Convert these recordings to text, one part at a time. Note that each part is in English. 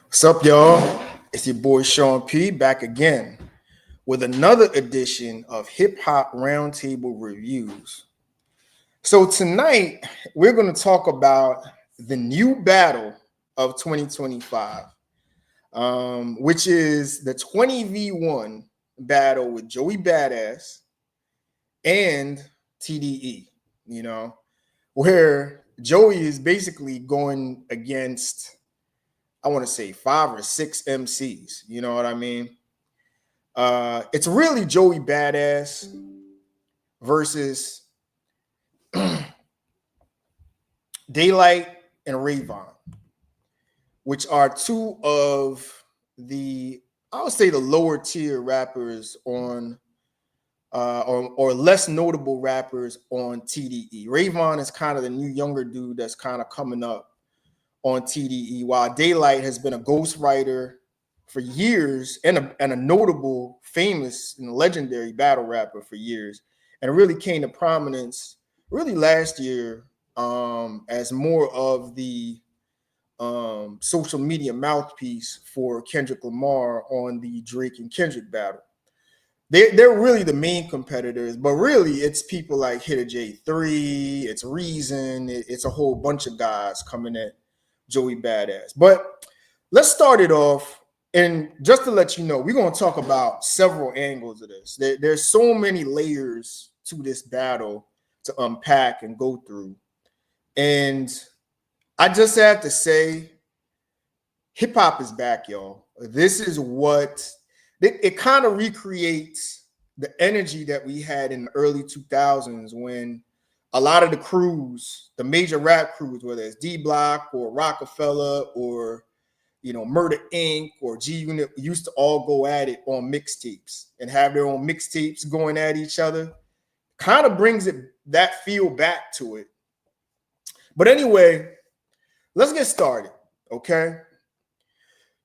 What's up, y'all? It's your boy Sean P back again with another edition of Hip Hop Roundtable Reviews. So tonight we're going to talk about the new battle of 2025, which is the 20v1 battle with Joey Badass and TDE. Where Joey is basically going against, I want to say, 5 or 6 MCs. You know what I mean? It's really Joey Badass versus Daylyt and Ray Vaughn, which are two of I would say, the lower tier rappers on, or less notable rappers on TDE. Ray Vaughn is kind of the new younger dude that's kind of coming up on TDE, while Daylyt has been a ghostwriter for years and a notable, famous, and legendary battle rapper for years, and really came to prominence really last year as more of the social media mouthpiece for Kendrick Lamar on the Drake and Kendrick battle. They're really the main competitors, but really it's people like Hitter J3, it's Reason, it's a whole bunch of guys coming at Joey Badass. But let's start it off. And just to let you know, we're going to talk about several angles of this. There's so many layers to this battle to unpack and go through. And I just have to say, hip hop is back, y'all. This is what it kind of recreates the energy that we had in the early 2000s when a lot of the crews, the major rap crews, whether it's D Block or Rockefeller or Murder Inc. or G Unit, used to all go at it on mixtapes and have their own mixtapes going at each other. Kind of brings that feel back to it. But anyway, let's get started, okay?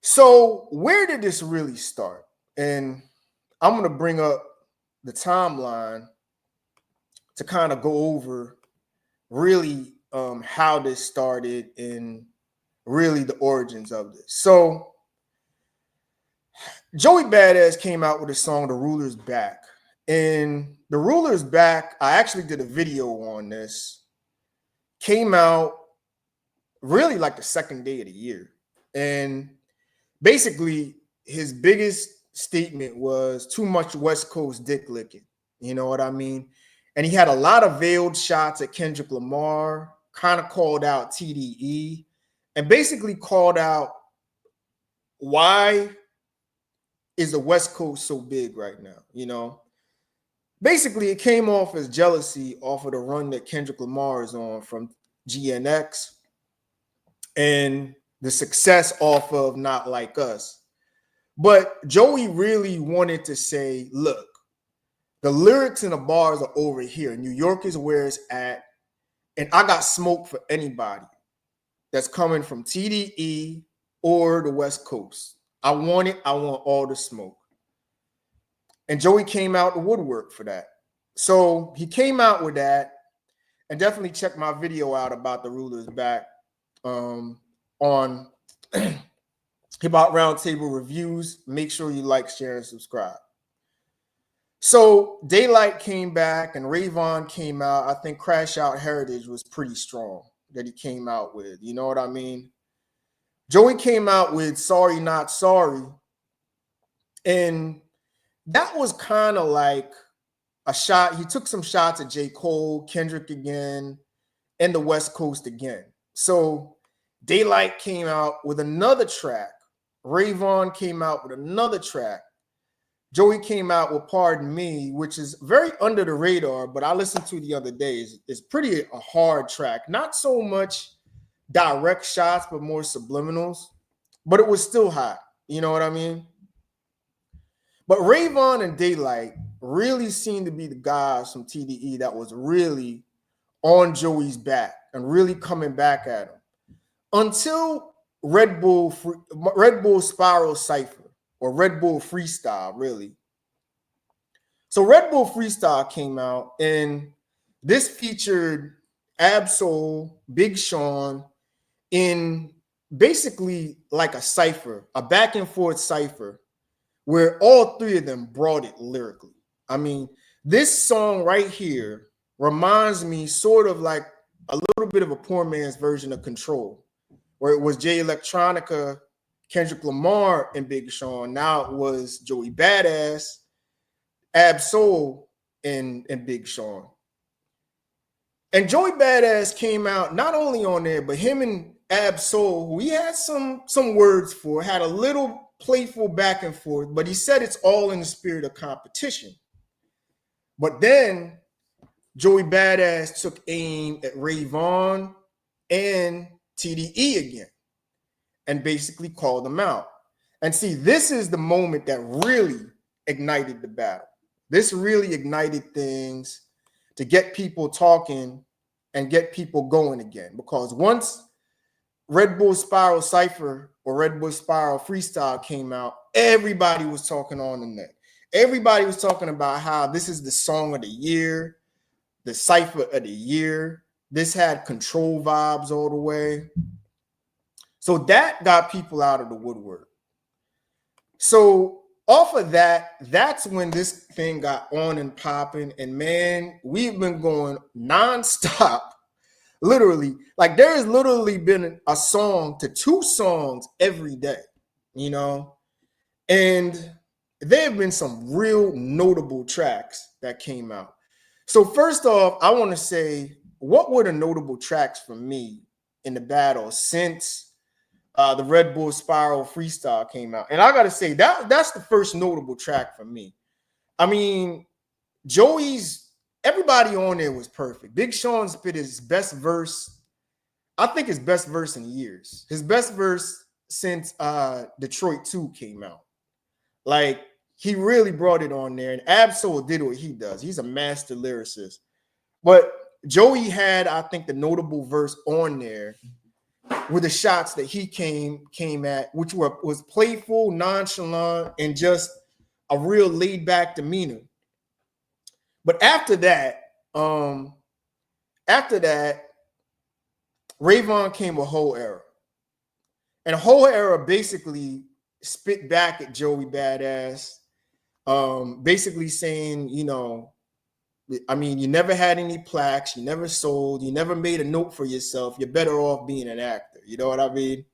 So where did this really start? And I'm going to bring up the timeline to kind of go over really how this started and really the origins of this. So Joey Badass came out with a song, The Ruler's Back. And The Ruler's Back, I actually did a video on this, came out really like the second day of the year. And basically his biggest statement was too much West Coast dick licking. You know what I mean? And he had a lot of veiled shots at Kendrick Lamar, kind of called out TDE, and basically called out, why is the West Coast so big right now? Basically it came off as jealousy off of the run that Kendrick Lamar is on from GNX and the success off of Not Like Us. But Joey really wanted to say, look, the lyrics and the bars are over here. New York is where it's at. And I got smoke for anybody that's coming from TDE or the West Coast. I want it. I want all the smoke. And Joey came out the woodwork for that. So he came out with that. And definitely check my video out about The Ruler's Back on Hip Hop Roundtable Reviews. Make sure you like, share, and subscribe. So Daylyt came back and Ray Vaughn came out. I think Crash Out Heritage was pretty strong that he came out with. You know what I mean? Joey came out with Sorry Not Sorry. And that was kind of like a shot. He took some shots at J. Cole, Kendrick again, and the West Coast again. So Daylyt came out with another track. Ray Vaughn came out with another track. Joey came out with Pardon Me, which is very under the radar, but I listened to the other day. It's pretty a hard track. Not so much direct shots, but more subliminals. But it was still hot. You know what I mean? But Ray Vaughn and Daylyt really seemed to be the guys from TDE that was really on Joey's back and really coming back at him. Until Red Bull Spiral Cypher, or Red Bull Freestyle, really. So Red Bull Freestyle came out, and this featured Absol, Big Sean in basically like a cipher, a back and forth cipher, where all three of them brought it lyrically. I mean, this song right here reminds me sort of like a little bit of a poor man's version of Control, where it was Jay Electronica, Kendrick Lamar, and Big Sean. Now it was Joey Badass, Ab Soul, and Big Sean. And Joey Badass came out not only on there, but him and Ab Soul, who he had some words for, had a little playful back and forth, but he said it's all in the spirit of competition. But then Joey Badass took aim at Ray Vaughn and TDE again and basically called them out. And see, this is the moment that really ignited the battle. This really ignited things to get people talking and get people going again. Because once Red Bull Spiral Cypher or Red Bull Spiral Freestyle came out, everybody was talking on the net. Everybody was talking about how this is the song of the year, the cypher of the year. This had Control vibes all the way. So that got people out of the woodwork. So off of that, that's when this thing got on and popping. And man, we've been going nonstop. Literally, like there has literally been a song to 2 songs every day, you know? And there have been some real notable tracks that came out. So first off, I want to say, what were the notable tracks for me in the battle since the Red Bull Spiral Freestyle came out? And I got to say, that's the first notable track for me. I mean, everybody on there was perfect. Big Sean spit his best verse. I think his best verse in years. His best verse since Detroit 2 came out. Like, he really brought it on there. And Ab-Soul did what he does. He's a master lyricist. But Joey had, I think, the notable verse on there with the shots that he came at, which was playful, nonchalant, and just a real laid-back demeanor. But after that, Ray Vaughn came a whole era. And a whole era basically spit back at Joey Badass, basically saying, you know, I mean, you never had any plaques, you never sold, you never made a note for yourself. You're better off being an actor. You know what I mean?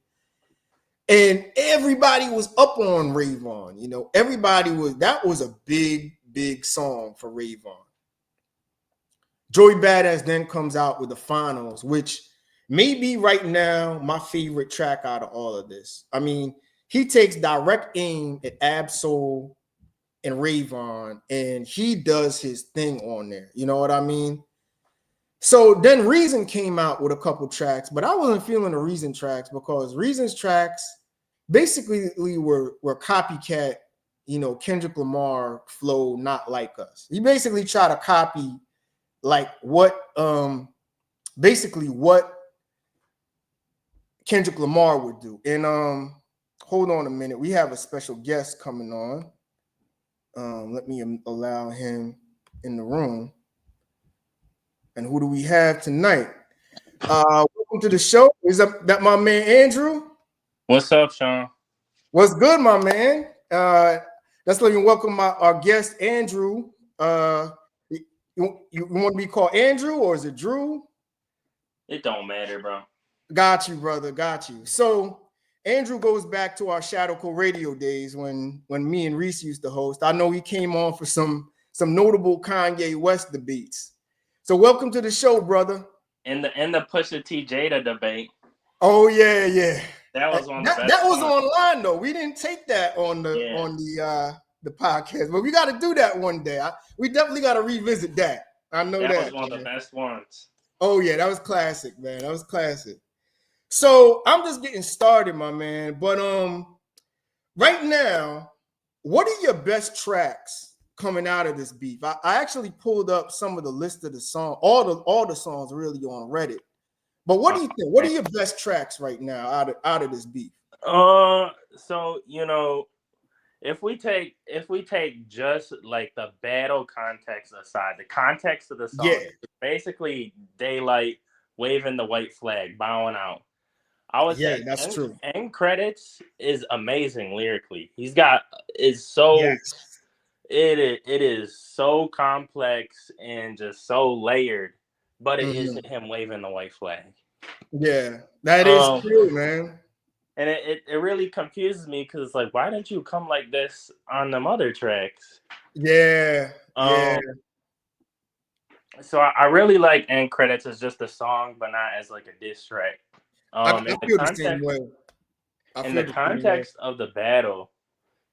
And everybody was up on Ray Vaughn. You know, that was a big, big song for Ray Vaughn. Joey Badass then comes out with the finals, which may be right now my favorite track out of all of this. I mean, he takes direct aim at Ab-Soul and Ray Vaughn, and he does his thing on there. You know what I mean? So then Reason came out with a couple tracks, but I wasn't feeling the Reason tracks because Reason's tracks basically were copycat, you know, Kendrick Lamar flow, Not Like Us. He basically tried to copy like what Kendrick Lamar would do. And hold on a minute. We have a special guest coming on. Let me allow him in the room. And who do we have tonight? Welcome to the show. Is that my man Andrew? What's up, Sean? What's good, my man? Let's let me welcome our guest Andrew. You want to be called Andrew or is it Drew? It don't matter, bro. Got you, brother. Got you. So Andrew goes back to our Shadow Code Radio days when me and Reese used to host. I know he came on for some notable Kanye West debates. So welcome to the show, brother. In the Pusha T Jada debate. Oh yeah. That was one of the best. That was online though. We didn't take that on the podcast, but we got to do that one day. We definitely got to revisit that. I know that was one of the best ones. Oh yeah, that was classic, man. That was classic. So I'm just getting started, my man. But right now, what are your best tracks coming out of this beef? I actually pulled up some of the list of the song, all the songs really on Reddit. But what do you think? What are your best tracks right now out of this beef? So you know, if we take just like the battle context aside, the context of the song is basically Daylyt waving the white flag, bowing out. I would Yeah, say that's true. end credits is amazing lyrically. He's got is so Yes. it is so complex and just so layered, but it Hmm. isn't him waving the white flag. Yeah, that is Um, true, man. and it really confuses me because it's like, why didn't you come like this on them other tracks? Yeah, yeah. Um, so I really like end credits as just a song, but not as like a diss track. I feel the same way. I In feel the the same way. context of the battle,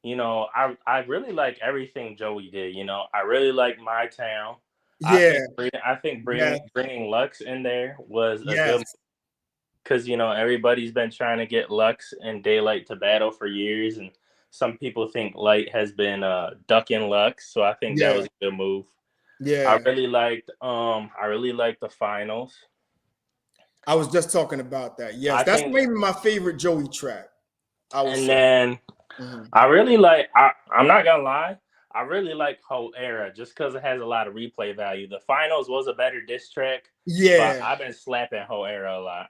I really like everything Joey did. I really like My Town. Yeah, I think yes, bringing Lux in there was a yes, good, because everybody's been trying to get Lux and Daylyt to battle for years, and some people think Light has been ducking Lux, so I think that yeah, was a good move. yeah. I really liked the finals. I was just talking about that. Yes, I that's think, maybe my favorite Joey track. I would and say. then Mhm. I'm not gonna lie. I really like Whole Era just because it has a lot of replay value. The finals was a better diss track, but Yeah, I've been slapping Whole Era a lot.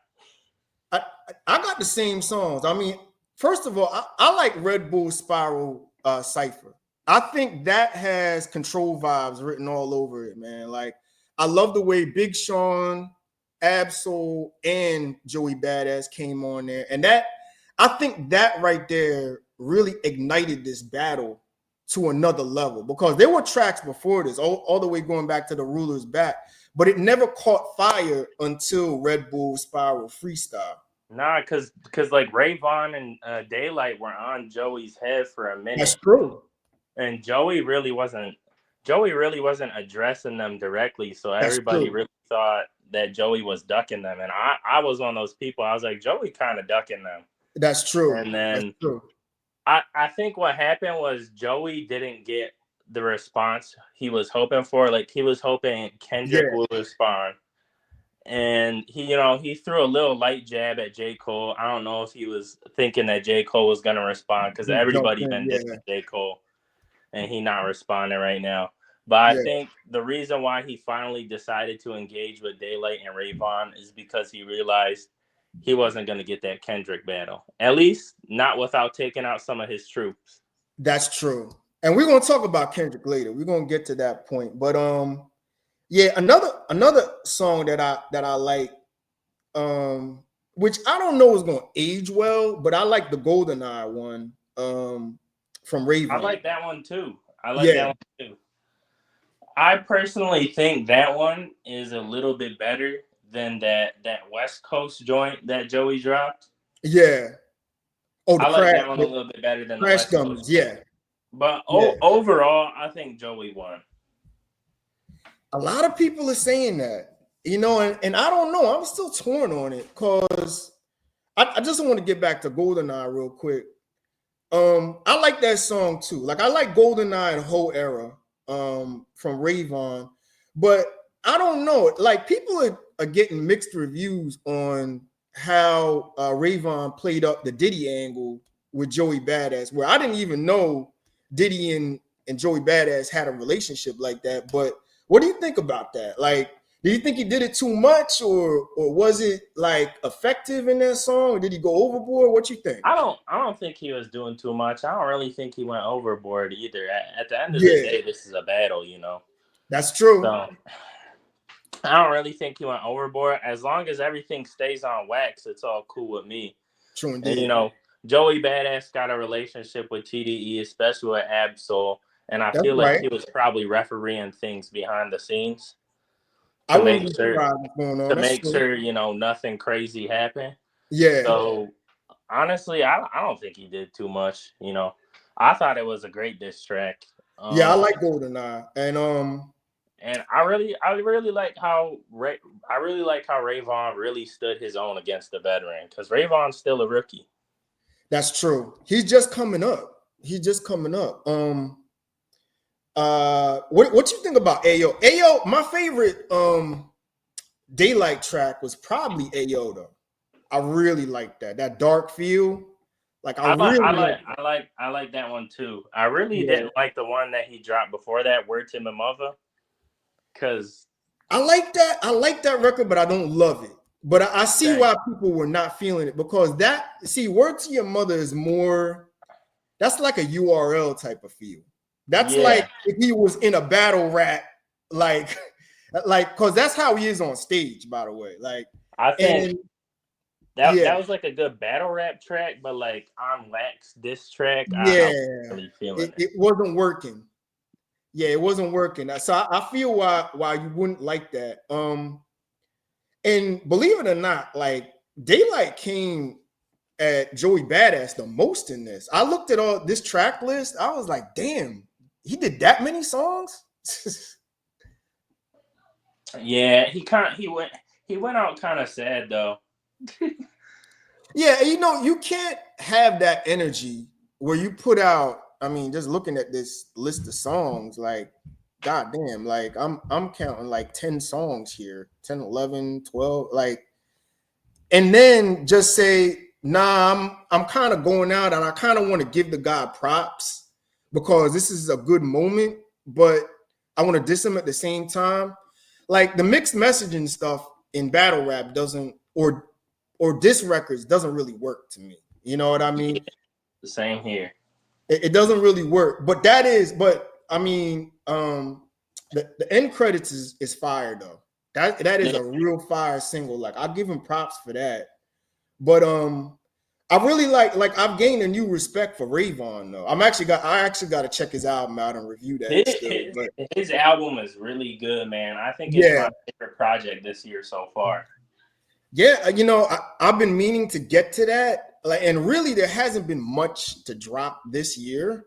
I I got the same songs. I mean, first of all, I like Red Bull Spiral Cipher. I think that has control vibes written all over it, man. Like, I love the way Big Sean, Absol, and Joey Badass came on there. And that, I think that right there really ignited this battle to another level, because there were tracks before this, all the way going back to the Ruler's Back, but it never caught fire until Red Bull Spiral Freestyle. Nah, cause like Ray Vaughn and Daylyt were on Joey's head for a That's minute, true. and Joey really wasn't addressing them directly, so That's everybody true. really thought that Joey was ducking them, and I was one of those people. I was like, Joey kind of ducking them, That's true. and That's then true. I think what happened was Joey didn't get the response he was hoping for. Like, he was hoping Kendrick Yeah. would respond, and he threw a little light jab at J. Cole. I don't know if he was thinking that J. Cole was gonna respond, because Just jump everybody in. been Yeah. dissing J. Cole, and he not responding right now. But I Yeah. think the reason why he finally decided to engage with Daylyt and Ray Vaughn is because he realized he wasn't going to get that Kendrick battle. At least not without taking out some of his troops. That's true. And we're gonna talk about Kendrick later. We're gonna get to that point. But yeah, another song that I like, which I don't know is gonna age well, but I like the Golden Eye one from I Rayvon. like that one too. I like that Yeah, one too. I personally think that one is a little bit better than that West Coast joint that Joey dropped. yeah. Oh, I like that one a little bit better than the the crash West Coast dummies. joint. Yeah, But yeah. overall, I think Joey won. A lot of people are saying that, and I don't know. I'm still torn on it because I just want to get back to GoldenEye real quick. I like that song too. Like, I like GoldenEye and Whole Era from Rayvon, but I don't know. Like, people are getting mixed reviews on how Rayvon played up the Diddy angle with Joey Badass, where I didn't even know Diddy and Joey Badass had a relationship like that. But what do you think about that? Like, do you think he did it too much, or was it like effective in that song? Or did he go overboard? What you think? I don't think he was doing too much. I don't really think he went overboard either. At the end of the Yeah, day, this is a battle. that's true. So I don't really think he went overboard. As long as everything stays on wax, it's all cool with me. True And indeed. Joey Badass got a relationship with TDE, especially with Absol, and I That's feel like right. he was probably refereeing things behind the scenes I to wouldn't make be sure surprised what's going on. That's true. nothing crazy happened. Yeah. So honestly, I don't think he did too much. I thought it was a great diss track. Yeah, I Um, like GoldenEye. And and I really like how Ray Vaughn really stood his own against the veteran, because Ray Vaughn's still a rookie. that's true. He's just coming up. He's just coming up. What you think about Ayo? Ayo, my favorite Daylyt track was probably Ayo though. I really like that. That dark feel. Like, I really like that. I like that one too. I really Yeah. didn't like the one that he dropped before that, Word to My Mother, because I like that. I like that record, but I don't love it. But I see Dang. why people were not feeling it, because Word to Your Mother is more, that's like a URL type of feel. That's like Yeah, if he was in a battle rap, like, because that's how he is on stage, by the way. Like, I think and that yeah, was like a good battle rap track, but like on Wax diss track, I wasn't yeah, really feeling it. it wasn't working. Yeah, it wasn't working. So I feel why you wouldn't like that. And believe it or not, like Daylyt came at Joey Badass the most in this. I looked at all this track list. I was like, damn, he did that many songs. Yeah, he went out kind of sad though. Yeah, you can't have that energy where you put out. I mean, just looking at this list of songs, like, goddamn, like I'm counting like 10 songs here, 10, 11, 12, like, and then just say, nah, I'm kind of going out and I kind of want to give the guy props because this is a good moment, but I want to diss him at the same time. Like the mixed messaging stuff in battle rap doesn't, or diss records doesn't really work to me. You know what I Yeah, mean? the same here. It doesn't really work. But I mean, the end credits is fire though. That is Yeah. a real fire single. Like I'll give him props for that. But I really like I've gained a new respect for Ray Vaughn though. I actually got to check his album out and review that still. His, But his album is really good, man. I think it's yeah, my favorite project this year so far. yeah, I've been meaning to get to that. Like, and really, there hasn't been much to drop this year.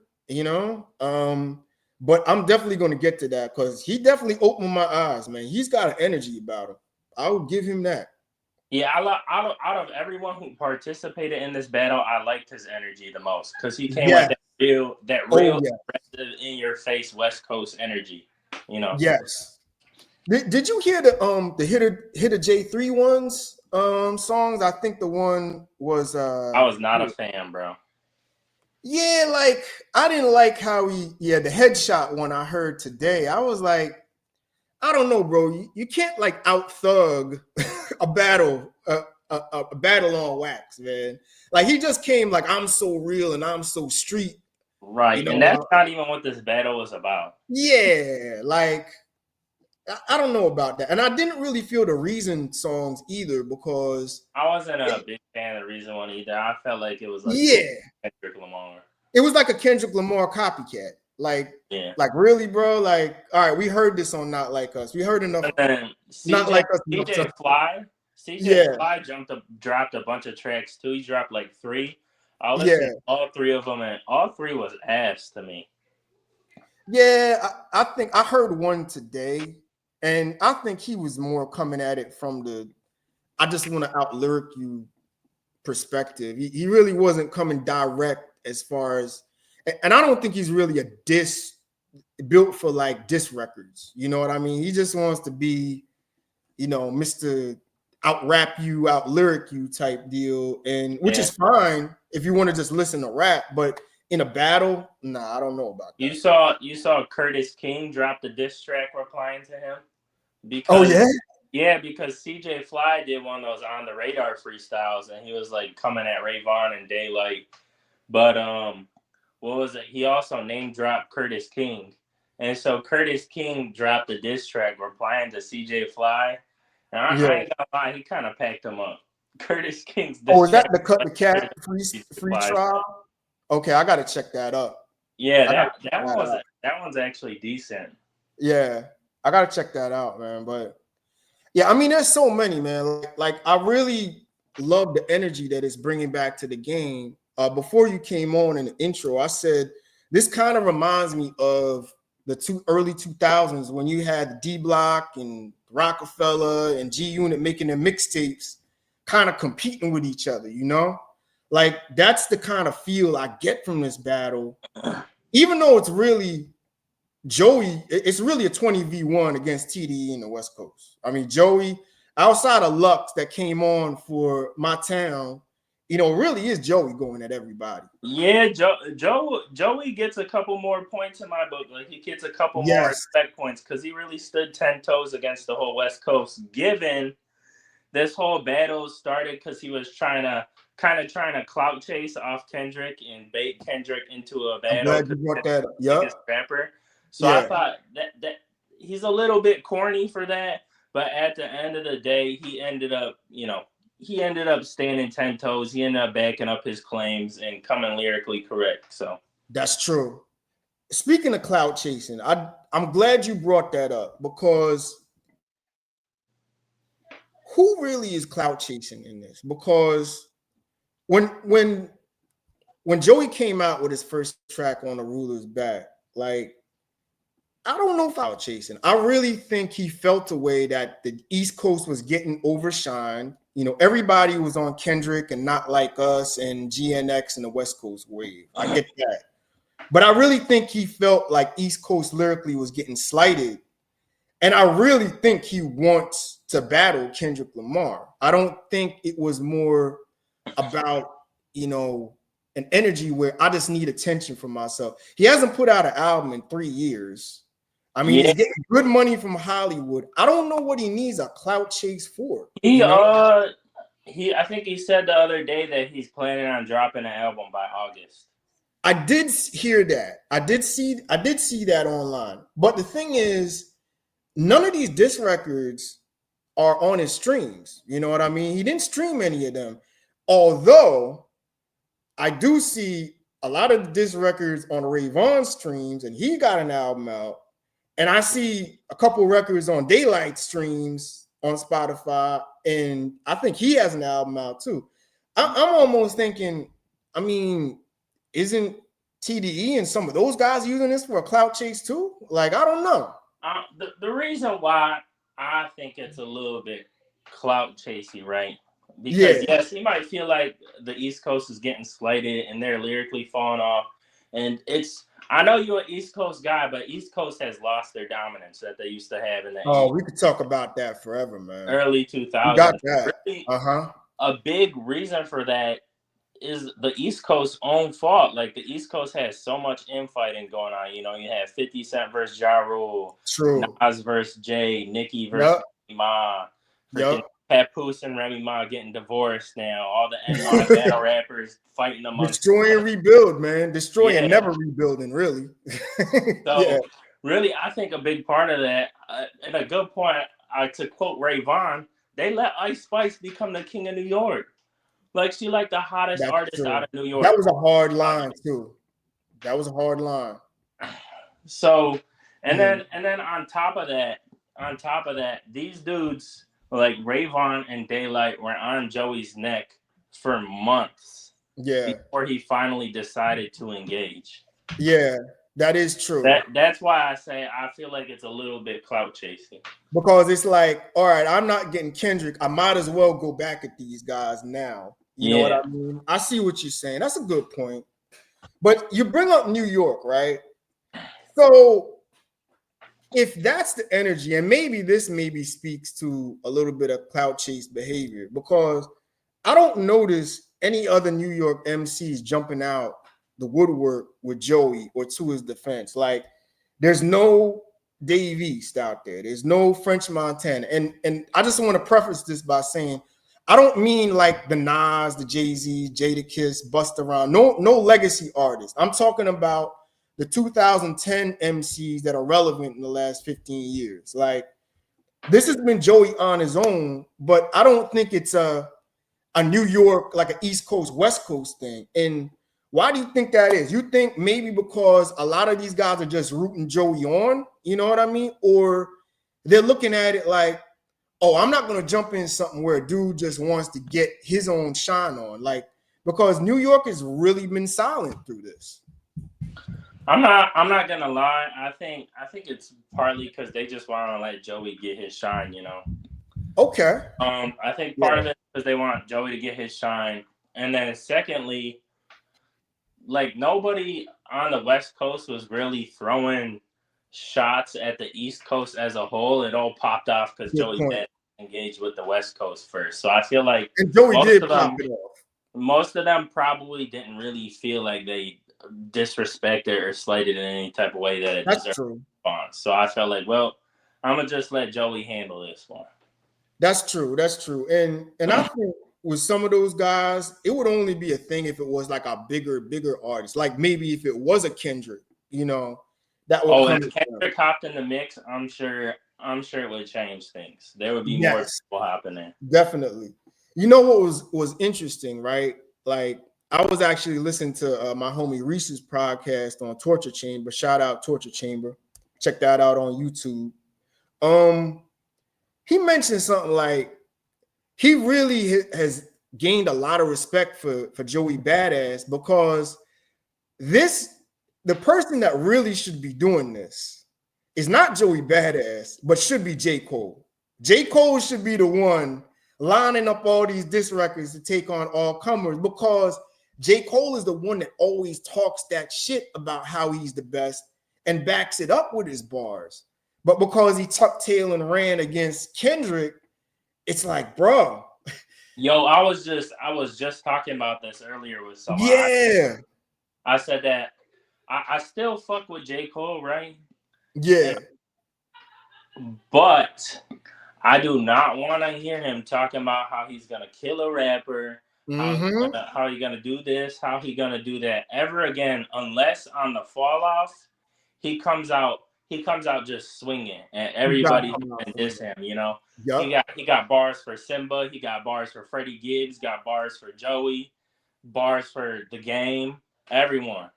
But I'm definitely going to get to that because he definitely opened my eyes, man. He's got an energy about him. I will give him that. Yeah, out of everyone who participated in this battle, I liked his energy the most because he came with Yeah. that Oh real yeah. aggressive, in your face West Coast energy. You know, Yes. Did you hear the Hitter J3 ones songs? I think the one was I was not a fan, bro. yeah, like I didn't like how the headshot one I heard today. I was like, I don't know, bro. You can't like out thug a battle, a battle on wax, man. Like he just came like I'm so real and I'm so street, you Right, and know. that's not even what this battle was about. Yeah, like I don't know about that, and I didn't really feel the Reason songs either because I wasn't a big fan of Reason One either. I felt like it was like too yeah, Kendrick Lamar. it was like a Kendrick Lamar copycat. Yeah. Like really, bro. Like, all right, we heard this on Not Like Us. We heard enough And then Not Like Us enough CJ time. Fly, CJ Yeah, Fly dropped a bunch of tracks too. He dropped like three. I listened yeah, to all three of them, and all three was ass to me. yeah. I think I heard one today, and I think he was more coming at it from the I just want to out lyric you perspective. He really wasn't coming direct as far as, and I don't think he's really a diss built for like diss records. You know what I mean? He just wants to be, Mr. Out rap you, out lyric you type deal, and which Yeah. is fine if you want to just listen to rap, but in a battle, nah, I don't know about that. You saw Curtis King drop the diss track replying to him Oh because yeah, because CJ Fly did one of those on the radar freestyles, and he was like coming at Ray Vaughn and Daylyt. But what was it? He also name dropped Curtis King. And so Curtis King dropped a diss track replying to CJ Fly. And I yeah. ain't gonna lie, he kind of packed him up. Curtis King's Oh, diss is that track the Cut was the better Cat than CJ free Fly's. trial? Okay, I gotta check that up. Yeah, I gotta check that one that was out. that one's actually decent. Yeah, I gotta check that out, man. But yeah, I mean, there's so many, man. Like I really love the energy that it's bringing back to the game. Before you came on in the intro, I said this kind of reminds me of the early 2000s when you had D Block and Rockefeller and G Unit making their mixtapes, kind of competing with each other. Like that's the kind of feel I get from this battle, even though it's really Joey, it's really a 20v1 against TDE in the West Coast. I mean, Joey, outside of Lux that came on for my town, really is Joey going at everybody. Yeah, Joey gets a couple more points in my book. Like he gets a couple more Yes. respect points because he really stood 10 toes against the whole West Coast, given this whole battle started because he was trying to clout chase off Kendrick and bait Kendrick into a I'm battle glad you because brought Kendrick's that up. the Yep. biggest rapper. So I Yeah. thought that he's a little bit corny for that, but at the end of the day, he ended up standing 10 toes. He ended up backing up his claims and coming lyrically correct. So That's true. Speaking of cloud chasing, I'm glad you brought that up because who really is cloud chasing in this? Because when when when Joey came out with his first track on the Ruler's Back, like I don't know if I was chasing. I really think he felt a way that the East Coast was getting overshined. You know, everybody was on Kendrick and Not Like Us and GNX and the West Coast wave. I get that. But I really think he felt like East Coast lyrically was getting slighted. And I really think he wants to battle Kendrick Lamar. I don't think it was more about, you know, an energy where I just need attention from myself. He hasn't put out an album in 3 years. I mean, yeah, he's getting good money from Hollywood. I don't know what he needs a clout chase for, he you know? I think he said the other day that he's planning on dropping an album by August. I did hear that. I did see that online. But the thing is, none of these diss records are on his streams. You know what I mean? He didn't stream any of them. Although I do see a lot of the diss records on Ray Vaughn streams, and he got an album out. And I see a couple records on Daylyt streams on Spotify, and I think he has an album out too. I'm almost thinking, I mean, isn't TDE and some of those guys using this for a clout chase too? Like, I don't know. The reason why I think it's a little bit clout chasey, right? Because Yeah, yes, he might feel like the East Coast is getting slighted and they're lyrically falling off. And I know you're an East Coast guy, but East Coast has lost their dominance that they used to have in the oh, we could talk about that forever, man. early You got 2000s. that. Really, Uh-huh. a big reason for that is the East Coast's own fault. Like the East Coast has so much infighting going on. You know, you have 50 Cent versus Ja Rule, True. Nas versus Jay, Nicki versus Yep. Remy Ma, freaking Yep. Papoose and Remy Ma getting divorced now. All the NY battle rappers fighting amongst Destroy and rebuild, man. Destroy and yeah. never rebuilding, really. Yeah. So really, I think a big part of that, and a good point, to quote Ray Vaughn, they let Ice Spice become the king of New York. Like she like the hottest That's artist out true. of New That York. was a hard line, too. That was a hard line. So and Mm. then on top of that, these dudes like Ray Vaughn and Daylyt were on Joey's neck for months Yeah. before he finally decided to engage. Yeah. That is true. That's why I say I feel like it's a little bit clout chasing. Because it's like, all right, I'm not getting Kendrick. I might as well go back at these guys now. You know what Yeah. I mean? I see what you're saying. That's a good point. But you bring up New York, right? So if that's the energy, and maybe this maybe speaks to a little bit of clout chase behavior, because I don't notice any other New York MCs jumping out the woodwork with Joey or to his defense. Like, there's no Dave East out there. There's no French Montana. And I just want to preface this by saying I don't mean like the Nas, the Jay-Z, Jadakiss, Busta Rhymes. No legacy artists. I'm talking about the 2010 MCs that are relevant in the last 15 years. Like, this has been Joey on his own, but I don't think it's a New York, like an East Coast, West Coast thing. And why do you think that is? You think maybe because a lot of these guys are just rooting Joey on, you know what I mean? Or they're looking at it like, oh, I'm not going to jump in something where a dude just wants to get his own shine on. Like, because New York has really been silent through this. I'm not gonna lie. I think it's partly because they just want to let Joey get his shine, you know. Okay. I think part of it is they want Joey to get his shine, and then secondly, like nobody on the West Coast was really throwing shots at the East Coast as a whole. It all popped off because Good Joey point. Bada engaged with the West Coast first. So I feel like And Joey most did of pop them, it off. most of them probably didn't really feel like they disrespected or slighted in any type of way that it That's deserved true. response. So I felt like, well, I'm gonna just let Joey handle this one. That's true. That's true. And I think with some of those guys, it would only be a thing if it was like a bigger artist. Like maybe if it was a Kendrick, that would Oh, come if to them. Kendrick hopped in the mix, I'm sure it would change things. There would be more Yes, people hopping in. definitely. You know what was interesting, right? Like I was actually listening to my homie Reese's podcast on Torture Chamber. Shout out Torture Chamber. Check that out on YouTube. Um, he mentioned something like he really has gained a lot of respect for Joey Badass because this the person that really should be doing this is not Joey Badass, but should be J. Cole. J. Cole should be the one lining up all these diss records to take on all comers because J. Cole is the one that always talks that shit about how he's the best and backs it up with his bars. But because he tucked tail and ran against Kendrick, it's like, bro. Yo, I was just talking about this earlier with someone. Yeah. I said that I still fuck with J. Cole, right? Yeah. But I do not want to hear him talking about how he's gonna kill a rapper, how he gonna do this, how he gonna do that ever again, unless on the fall off he comes out just swinging and everybody can diss him. Yep. He got bars for Simba, he got bars for Freddie Gibbs, got bars for Joey, bars for the game, everyone.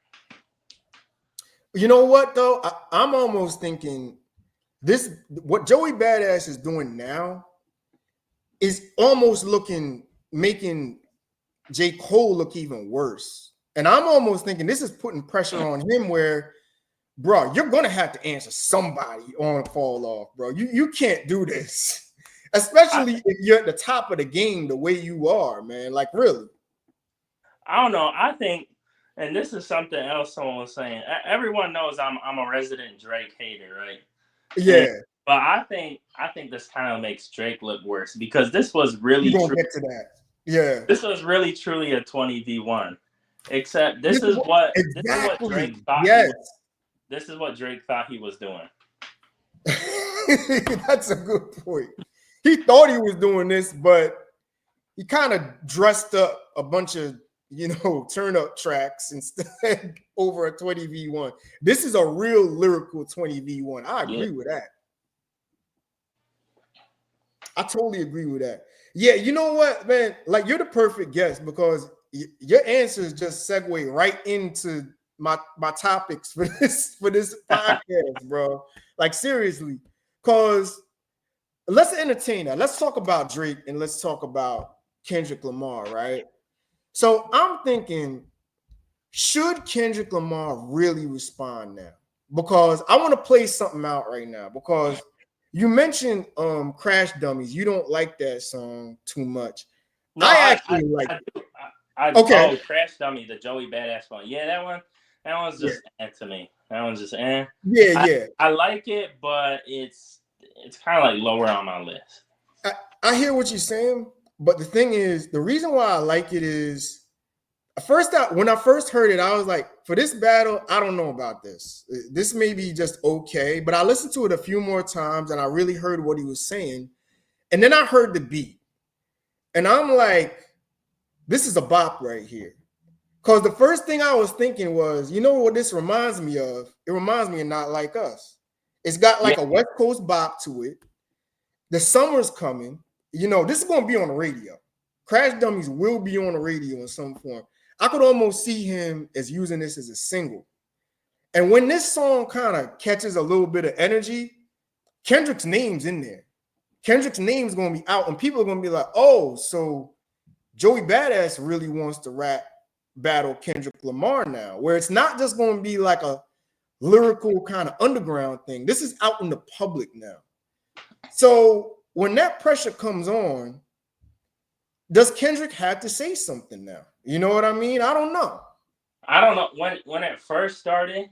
You know what though? I'm almost thinking what Joey Badass is doing now is almost making J. Cole look even worse. And I'm almost thinking this is putting pressure on him where, bro, you're gonna have to answer somebody on fall off, bro. You can't do this, especially if you're at the top of the game the way you are, man. Like really. I don't know. I think, and this is something else someone was saying. Everyone knows I'm a resident Drake hater, right? Yeah. But I think this kind of makes Drake look worse because this was really You're gonna get to that. Yeah. This was really truly a 20v1. Except this is what Drake thought. Yes. This is what Drake thought he was doing. That's a good point. He thought he was doing this, but he kind of dressed up a bunch of turn up tracks instead over a 20v1. This is a real lyrical 20v1. I agree with that. I totally agree with that. Yeah, you know what, man? Like you're the perfect guest because your answers just segue right into my topics for this podcast, bro. Like seriously, because let's entertain that. Let's talk about Drake and let's talk about Kendrick Lamar, right? So I'm thinking, should Kendrick Lamar really respond now? Because I want to play something out right now because you mentioned Crash Dummies. You don't like that song too much. No, I actually like it. Okay. Oh, Crash Dummy, the Joey Badass one. Yeah, that one's just to me. That one's just Yeah. I like it, but it's kind of like lower on my list. I hear what you're saying, but the thing is, the reason why I like it is when I first heard it, I was like, for this battle, I don't know about this. This may be just okay, but I listened to it a few more times and I really heard what he was saying. And then I heard the beat. And I'm like, this is a bop right here. Because the first thing I was thinking was, you know what this reminds me of? It reminds me of Not Like Us. It's got like a West Coast bop to it. The summer's coming. This is going to be on the radio. Crash Dummies will be on the radio in some form. I could almost see him as using this as a single. And when this song kind of catches a little bit of energy, Kendrick's name's in there. Kendrick's name's going to be out and people are going to be like, oh, so Joey Badass really wants to battle Kendrick Lamar now, where it's not just going to be like a lyrical kind of underground thing. This is out in the public now. So when that pressure comes on, does Kendrick have to say something now? You know what I mean? I don't know. When it first started,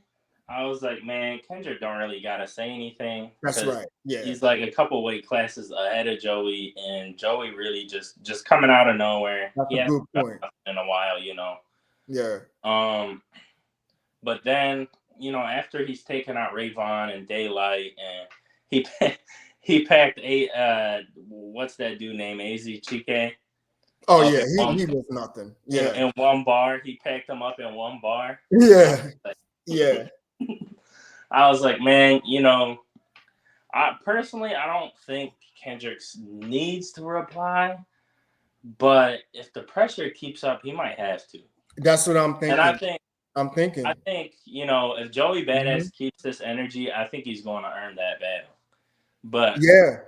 I was like, man, Kendrick don't really gotta say anything. That's right. Yeah. He's like a couple weight classes ahead of Joey, and Joey really just coming out of nowhere. That's a good point. In a while, Yeah. But then, after he's taken out Ray Vaughn and Daylyt, and he packed what's that dude named AZCK Oh up yeah, in one he was nothing. Yeah, in one bar. He packed him up in one bar. yeah, yeah. I was like, man, I personally I don't think Kendrick needs to reply, but if the pressure keeps up, he might have to. That's what I'm And I thinking. think I'm thinking. if Joey Mhm. Badass keeps this energy, I think he's going to earn that battle. But Yeah,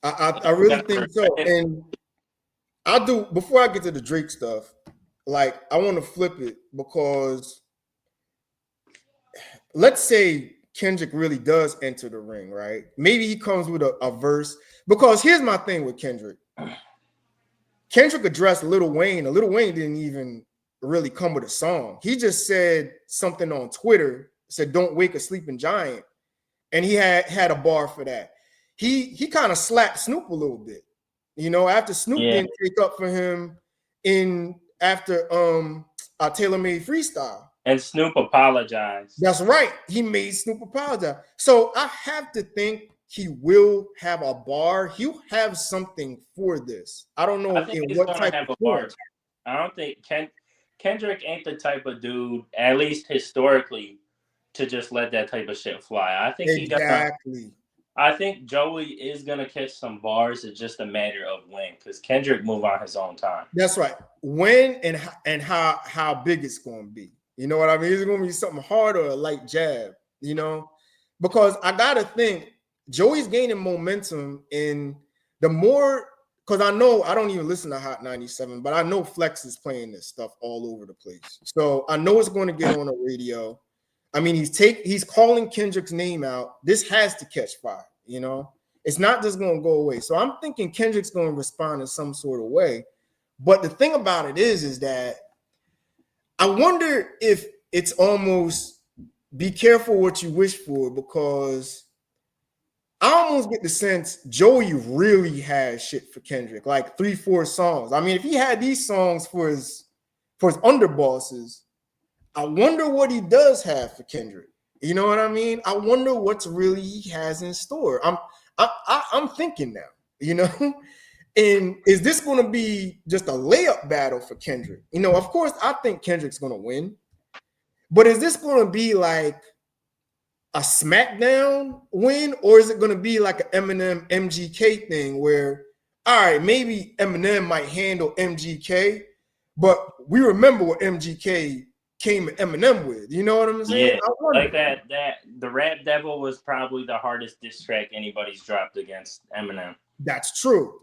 I he's really gonna think regret so. it. And I do before I get to the Drake stuff. Like I want to flip it because let's say Kendrick really does enter the ring, right? Maybe he comes with a verse. Because here's my thing with Kendrick. Kendrick addressed Lil Wayne. And Lil Wayne didn't even really come with a song. He just said something on Twitter, said, "Don't wake a sleeping giant." And he had a bar for that. He kind of slapped Snoop a little bit, after Snoop Yeah, didn't take up for him in after Taylor Made Freestyle. and Snoop apologized. That's right. He made Snoop apologize. So I have to think he will have a bar. He'll have something for this. I don't I know think in he's what going to type have of a bar. form. I don't think Kendrick ain't the type of dude, at least historically, to just let that type of shit fly. Exactly. I think Joey is gonna catch some bars. It's just a matter of when, because Kendrick move on his own time. That's right. When and how big it's going to be. You know what I mean? Is it going to be something hard or a light jab? Because I gotta think Joey's gaining momentum in the more because I know I don't even listen to Hot 97, but I know Flex is playing this stuff all over the place. So I know it's going to get on the radio. I mean, he's calling Kendrick's name out. This has to catch fire. It's not just going to go away. So I'm thinking Kendrick's going to respond in some sort of way. But the thing about it is that I wonder if it's almost be careful what you wish for, because I almost get the sense Joey really has shit for Kendrick, like 3-4 songs. I mean, if he had these songs for his underbosses, I wonder what he does have for Kendrick. You know what I mean? I wonder what's really he has in store. I'm thinking now, you know. And is this going to be just a layup battle for Kendrick? Of course, I think Kendrick's going to win, but is this going to be like a SmackDown win, or is it going to be like an Eminem MGK thing where, all right, maybe Eminem might handle MGK, but we remember what MGK came at Eminem with. You know what I'm saying? Yeah, I like wonder. that. The Rap Devil was probably the hardest diss track anybody's dropped against Eminem. That's true.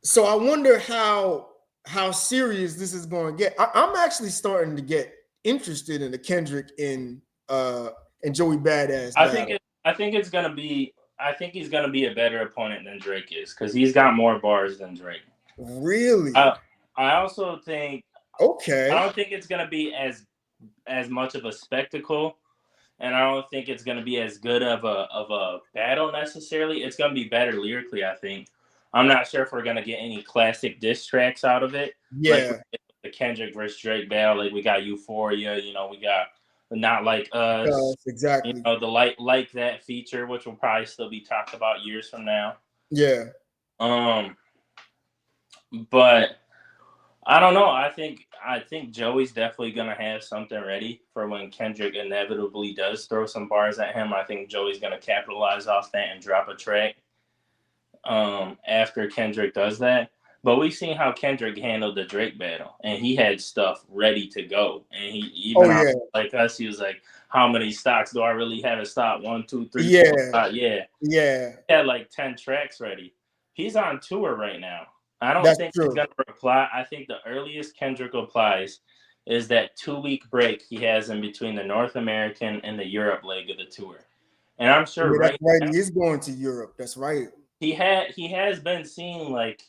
So I wonder how serious this is going to get. I'm actually starting to get interested in the Kendrick and Joey Badass battle. I think it's gonna be. I think he's gonna be a better opponent than Drake is because he's got more bars than Drake. Really? I I also think I Okay. don't think it's gonna be as much of a spectacle, and I don't think it's gonna be as good of a battle necessarily. It's gonna be better lyrically, I think. I'm not sure if we're gonna get any classic diss tracks out of it, like Yeah. the Kendrick versus Drake battle. Like we got Euphoria, we got Not Like Us, Exactly. the like that feature, which will probably still be talked about years from now. Yeah. Um, but I don't know. I think Joey's definitely gonna have something ready for when Kendrick inevitably does throw some bars at him. I think Joey's gonna capitalize off that and drop a track after Kendrick does that. But we've seen how Kendrick handled the Drake battle, and he had stuff ready to go. And he Oh even on yeah. Like Us, he was like, "How many stocks do I really have in stock? 1, 2, 3, 4, Yeah. 5." Yeah, Yeah. he had like 10 tracks ready. He's on tour right now. I don't That's think he's true. gonna reply. I think the earliest Kendrick replies is that 2 week break he has in between the North American and the Europe leg of the tour. And I'm sure Yeah, that's right right. now He is going to Europe. That's right. he has been seen like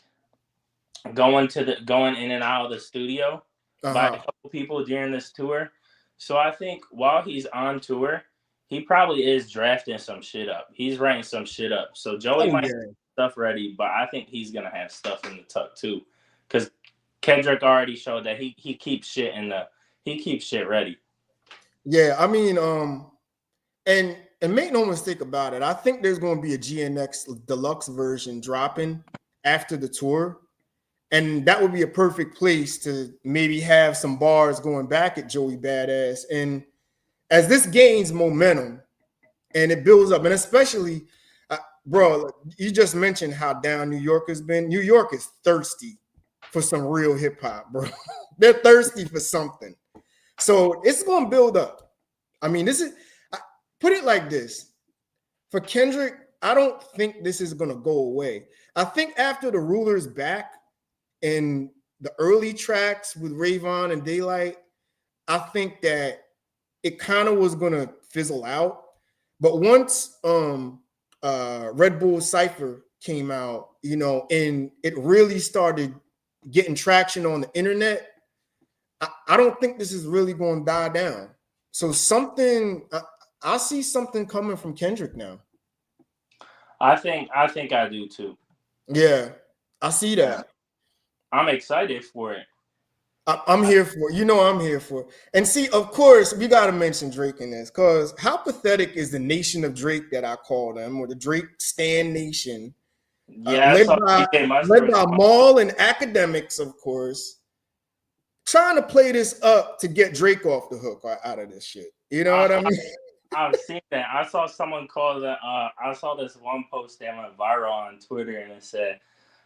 going in and out of the studio by a Uh-huh. couple people during this tour. So I think while he's on tour, he probably is drafting some shit up. He's writing some shit up. So Joey Oh might have yeah. stuff ready, but I think he's gonna have stuff in the tuck too. Because Kendrick already showed that he keeps shit ready. Yeah. I mean, and and make no mistake about it, I think there's going to be a GNX deluxe version dropping after the tour. And that would be a perfect place to maybe have some bars going back at Joey Badass. And as this gains momentum and it builds up, and especially, bro, you just mentioned how down New York has been. New York is thirsty for some real hip hop, bro. They're thirsty for something. So it's going to build up. I mean, put it like this. For Kendrick, I don't think this is going to go away. I think after the Ruler's back and the early tracks with Ray Vaughn and Daylyt, I think that it kind of was going to fizzle out. But once Red Bull Cypher came out, you know, and it really started getting traction on the internet, I don't think this is really going to die down. So I see something coming from Kendrick now. I think I do too. Yeah, I see that. I'm excited for it. I'm here for it. You know I'm here for it. And see, of course, we got to mention Drake in this, because how pathetic is the nation of Drake that I call them, or the Drake Stan Nation, Yeah, I led saw by DJ Mustard. Maul and academics, of course, trying to play this up to get Drake off the hook out of this shit. You know what I mean? I've seen that. I saw someone call that. I saw this one post that went viral on Twitter, and it said,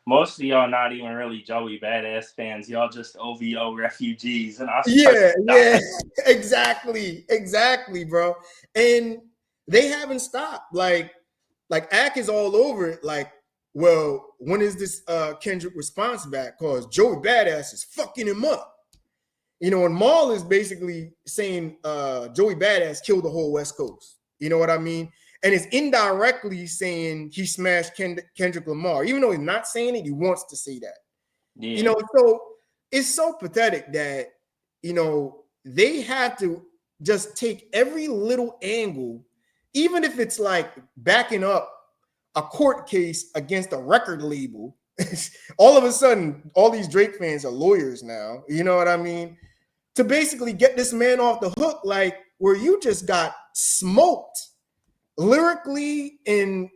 "Most of y'all not even really Joey Badass fans. Y'all just OVO refugees." And I Yeah, exactly, bro. And they haven't stopped. Like Ack is all over it. Like, well, when is this Kendrick response back? Because Joey Badass is fucking him up. You know, and Maul is basically saying Joey Badass killed the whole West Coast. You know what I mean? And it's indirectly saying he smashed Kendrick Lamar. Even though he's not saying it, he wants to say that. Yeah. You know, so it's so pathetic that, you know, they have to just take every little angle, even if it's like backing up a court case against a record label. All of a sudden, all these Drake fans are lawyers now. You know what I mean? To basically get this man off the hook, like where you just got smoked lyrically and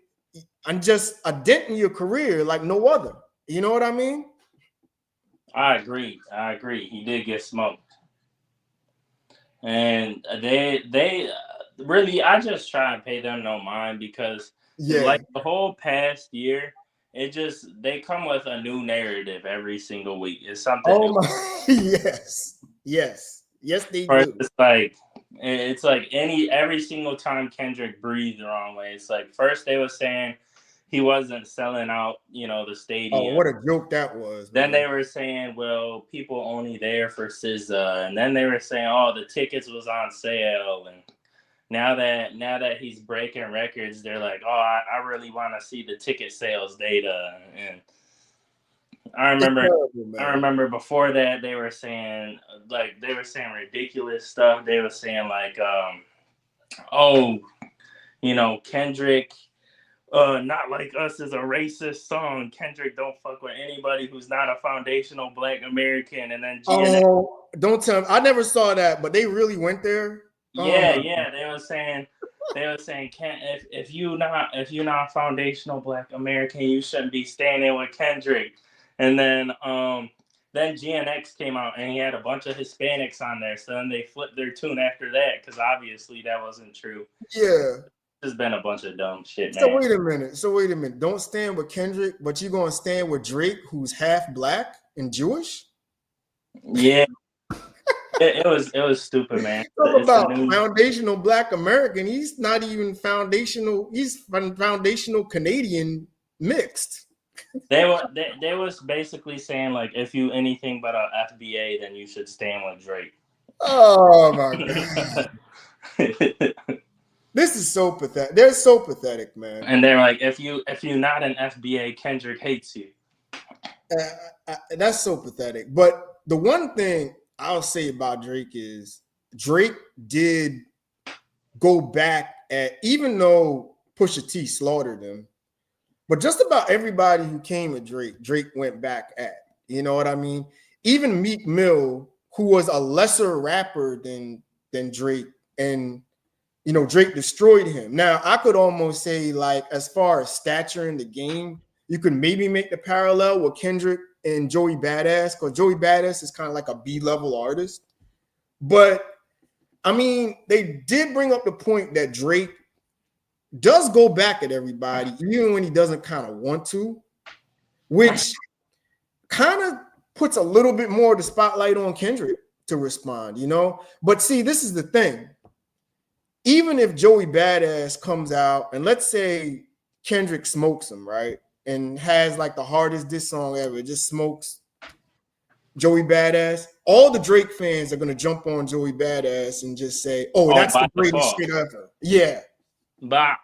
just a dent in your career like no other. You know what I mean? I agree. He did get smoked, and they really. I just try and pay them no mind, because like the whole past year, they come with a new narrative every single week. It's something new. Yes, they do. It's like every single time Kendrick breathed the wrong way. It's like first they were saying he wasn't selling out, you know, the stadium. Oh, what a joke that was. Then they were saying, well, people only there for SZA. And then they were saying, oh, the tickets was on sale. And now that he's breaking records, they're like, oh, I really want to see the ticket sales data. And I remember before that they were saying ridiculous stuff. They were saying like, oh, you know, Kendrick, Not Like Us is a racist song. Kendrick don't fuck with anybody who's not a foundational Black American. And then GNX. Don't tell me. I never saw that, but they really went there. Yeah. They were saying if you not foundational Black American, you shouldn't be standing with Kendrick. And then GNX came out and he had a bunch of Hispanics on there. So then they flipped their tune after that, because obviously that wasn't true. Yeah. There's been a bunch of dumb shit, man. So wait a minute. Don't stand with Kendrick, but you're gonna stand with Drake, who's half Black and Jewish? Yeah. It was stupid, man. Talk about foundational Black American. He's not even foundational. He's foundational Canadian mixed. They was basically saying like, if you anything but a FBA, then you should stand with Drake. Oh my god. This is so pathetic. They're so pathetic, man. And they're like, if you're not an FBA, Kendrick hates you. That's so pathetic. But the one thing I'll say about Drake is Drake did go back at, even though Pusha T slaughtered him, but just about everybody who came at Drake went back at. You know what I mean? Even Meek Mill, who was a lesser rapper than Drake, and Drake destroyed him. Now, I could almost say, like, as far as stature in the game, you could maybe make the parallel with Kendrick and Joey Badass, because Joey Badass is kind of like a B-level artist. But, I mean, they did bring up the point that Drake does go back at everybody, even when he doesn't kind of want to, which kind of puts a little bit more of the spotlight on Kendrick to respond, But see, this is the thing. Even if Joey Badass comes out and let's say Kendrick smokes him, right? And has like the hardest diss song ever, just smokes Joey Badass, all the Drake fans are going to jump on Joey Badass and just say, oh, that's the greatest shit ever. Yeah. But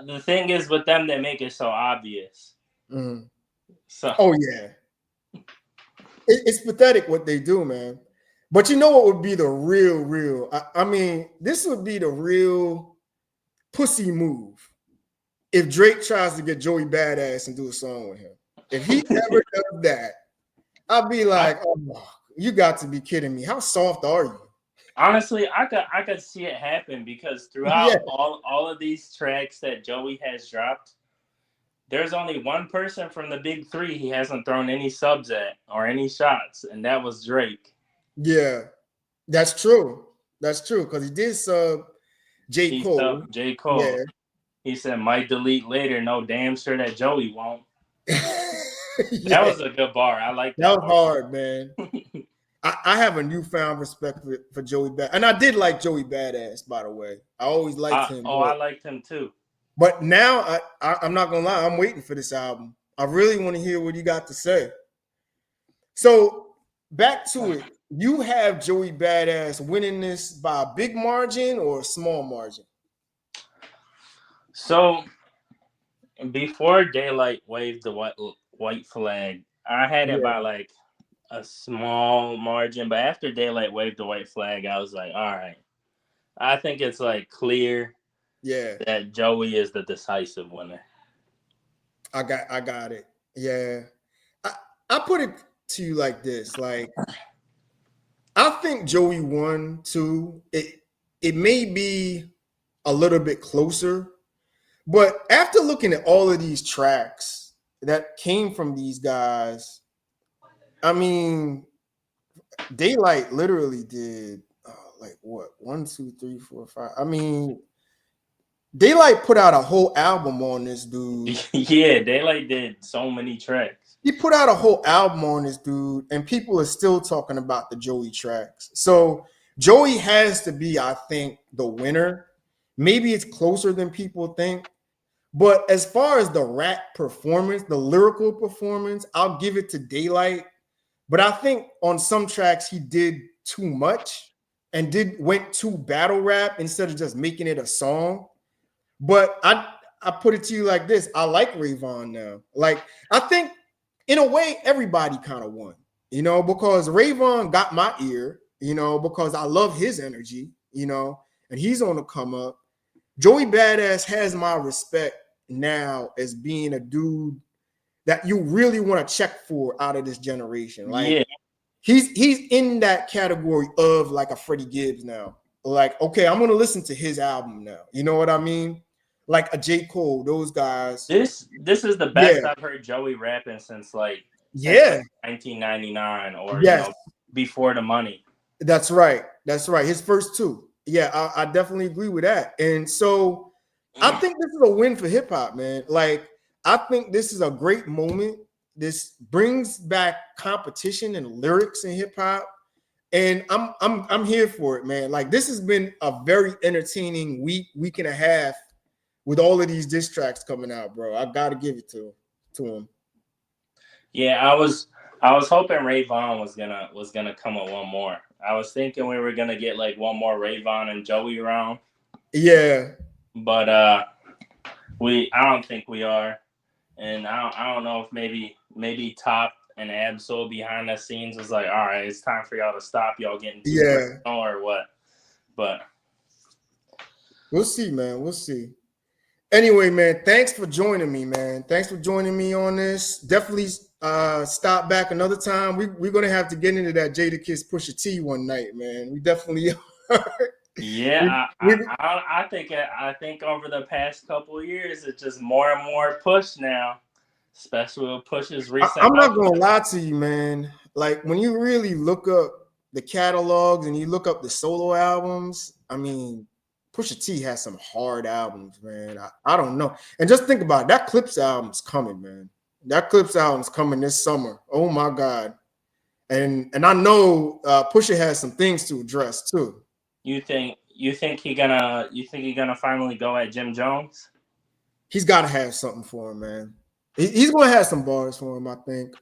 the thing is with them, they make it so obvious. Mm-hmm. Oh, yeah. It's pathetic what they do, man. But you know what would be the real, I mean, this would be the real pussy move if Drake tries to get Joey Badass and do a song with him. If he ever does that, I'll be like, oh, you got to be kidding me. How soft are you? Honestly, I could see it happen because throughout all of these tracks that Joey has dropped, there's only one person from the big three he hasn't thrown any subs at or any shots, and that was Drake. Yeah, that's true. That's true because he did sub J. Cole. J. Cole. Yeah. He said, might delete later. No, damn sure that Joey won't. That was a good bar. I like that. That was hard, man. I have a newfound respect for Joey Badass. And I did like Joey Badass, by the way. I always liked him. I liked him too. But now, I'm not going to lie, I'm waiting for this album. I really want to hear what you got to say. So, back to it. You have Joey Badass winning this by a big margin or a small margin? So, before Daylyt waved the white flag, I had it by like a small margin. But after Daylyt waved the white flag, I was like, all right. I think it's like clear that Joey is the decisive winner. I got it. Yeah. I put it to you like this. Like, I think Joey won too. It may be a little bit closer. But after looking at all of these tracks that came from these guys, I mean, Daylyt literally did like what 1, 2, 3, 4, 5. I mean, Daylyt put out a whole album on this dude. Yeah, Daylyt did so many tracks. He put out a whole album on this dude, and people are still talking about the Joey tracks. So Joey has to be, I think, the winner. Maybe it's closer than people think. But as far as the rap performance, the lyrical performance, I'll give it to Daylyt. But I think on some tracks he did too much and went too battle rap instead of just making it a song. But I put it to you like this. I like Ray Vaughn now. Like, I think in a way everybody kind of won, because Ray Vaughn got my ear, because I love his energy, and he's on the come up. Joey Badass has my respect now as being a dude that you really want to check for out of this generation. Like, he's in that category of like a Freddie Gibbs now. Like, okay, I'm going to listen to his album now. You know what I mean? Like a J. Cole, those guys. This is the best I've heard Joey rapping since like 1999 or before the money. That's right. His first two. Yeah, I definitely agree with that. And so I think this is a win for hip hop, man. Like, I think this is a great moment. This brings back competition and lyrics in hip hop. And I'm here for it, man. Like, this has been a very entertaining week and a half with all of these diss tracks coming out, bro. I gotta give it to him. Yeah, I was hoping Ray Vaughn was gonna come with one more. I was thinking we were gonna get like one more Ray Vaughn and Joey round. Yeah, but I don't think we are, and I don't know if maybe Top and Absol behind the scenes was like, all right, it's time for y'all to stop y'all getting too or what. But we'll see, man. We'll see. Anyway, man, thanks for joining me, man. Thanks for joining me on this. Definitely stop back another time. We're going to have to get into that Jadakiss Pusha T one night, man. We definitely are. Yeah, I think over the past couple of years, it's just more and more push now, especially with Push's recent I'm not album. gonna lie to you, man. Like when you really look up the catalogs and you look up the solo albums, I mean, Pusha T has some hard albums, man. I don't know. And just think about it, that Clips album's coming, man. That Clips album's coming this summer. Oh my God. And I know Pusha has some things to address too. You think he gonna finally go at Jim Jones? He's got to have something for him, man. He's going to have some bars for him, I think.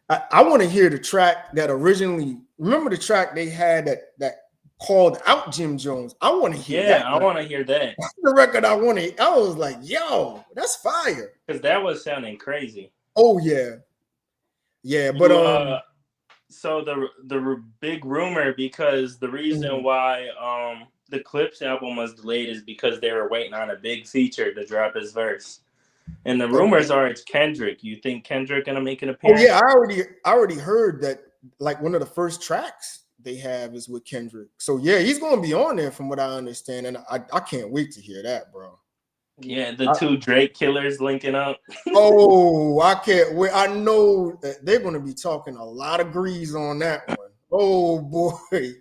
I want to hear the track that originally. Remember the track they had that called out Jim Jones. I want to hear Yeah, that. I want to hear that That's the record I wanted. I was like, yo, that's fire. because that was sounding crazy. Oh yeah, yeah. But So the big rumor, because the reason why the Clips album was delayed is because they were waiting on a big feature to drop his verse. And the rumors are it's Kendrick. You think Kendrick gonna make an appearance? Oh yeah, I already heard that. Like one of the first tracks they have is with Kendrick. So yeah, he's gonna be on there from what I understand, and I can't wait to hear that, bro. Yeah, the two Drake killers linking up. Oh, I can't wait. I know that they're gonna be talking a lot of grease on that one. Oh boy.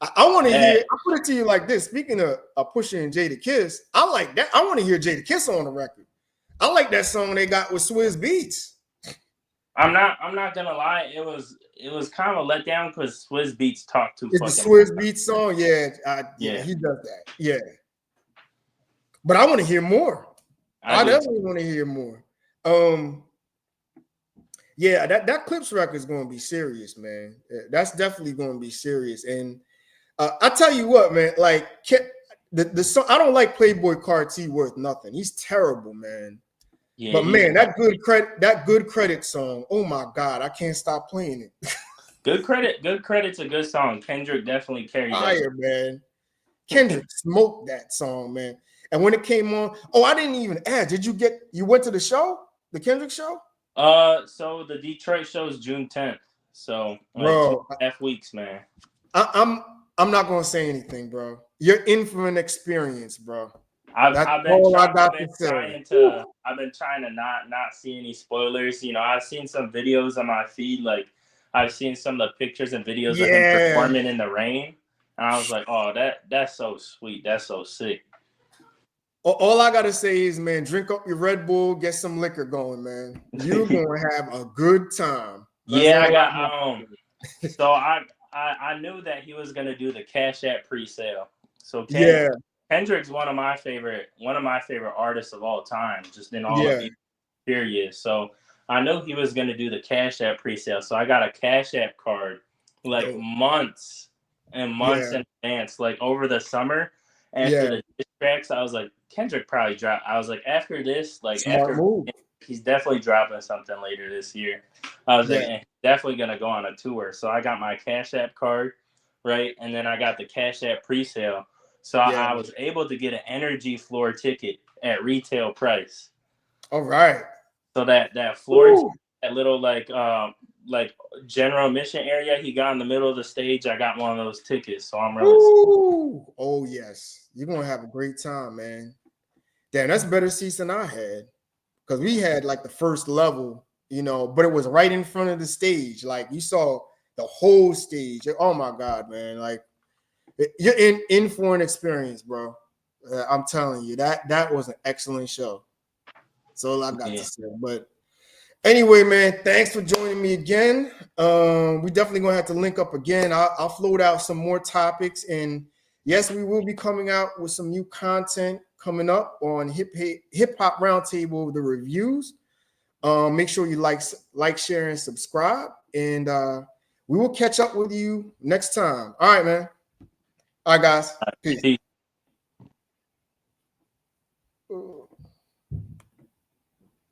I want to hear. I put it to you like this. Speaking of Pusha and Jadakiss, I like that. I want to hear Jadakiss on the record. I like that song they got with Swizz Beatz. I'm not gonna lie. It was kind of a letdown because Swizz Beatz talked too. It's the Swizz Beatz song. Yeah, he does that. Yeah, but I want to hear more. I definitely want to hear more. Yeah, that Clips record is going to be serious, man. That's definitely going to be serious. And I tell you what, man, like the song, I don't like Playboy Carti Worth Nothing. He's terrible, man. Yeah, but man, that good credit song. Oh my God, I can't stop playing it. Good credit's a good song. Kendrick definitely carried that. Man. Kendrick smoked that song, man. And when it came on, I didn't even add. You went to the show, the Kendrick show? So the Detroit show is June 10th. So bro, 2.5 weeks, man. I'm not gonna say anything, bro. You're in for an experience, bro. I've been trying to not see any spoilers. You know, I've seen some videos on my feed, like I've seen some of the pictures and videos of him performing in the rain, and I was like, oh, that's so sweet, that's so sick. All I gotta say is, man, drink up your Red Bull, get some liquor going, man. You're gonna have a good time. Yeah, I got So I knew that he was gonna do the Cash App pre-sale. So Kendrick's one of my favorite artists of all time, just in all of these periods. So I knew he was gonna do the Cash App pre-sale. So I got a Cash App card like months and months in advance, like over the summer. After the diss tracks, I was like, Kendrick probably dropped. I was like, after this, like he's definitely dropping something later this year. I was like, he's definitely gonna go on a tour. So I got my Cash App card, right, and then I got the Cash App pre-sale. So I was able to get an Energy floor ticket at retail price. All right. So that floor, that little like general admission area, he got in the middle of the stage. I got one of those tickets, so I'm really. Oh yes, you're gonna have a great time, man. Damn, that's better seats than I had, because we had like the first level, you know, but it was right in front of the stage. Like you saw the whole stage. Oh my God, man! Like you're in for an experience, bro. I'm telling you, that was an excellent show. That's all I got to say. But anyway, man, thanks for joining me again. We definitely gonna have to link up again. I'll float out some more topics, and yes, we will be coming out with some new content coming up on Hip Hop Roundtable, the reviews. Make sure you like, share, and subscribe, and we will catch up with you next time. All right, man. All right, guys. Peace.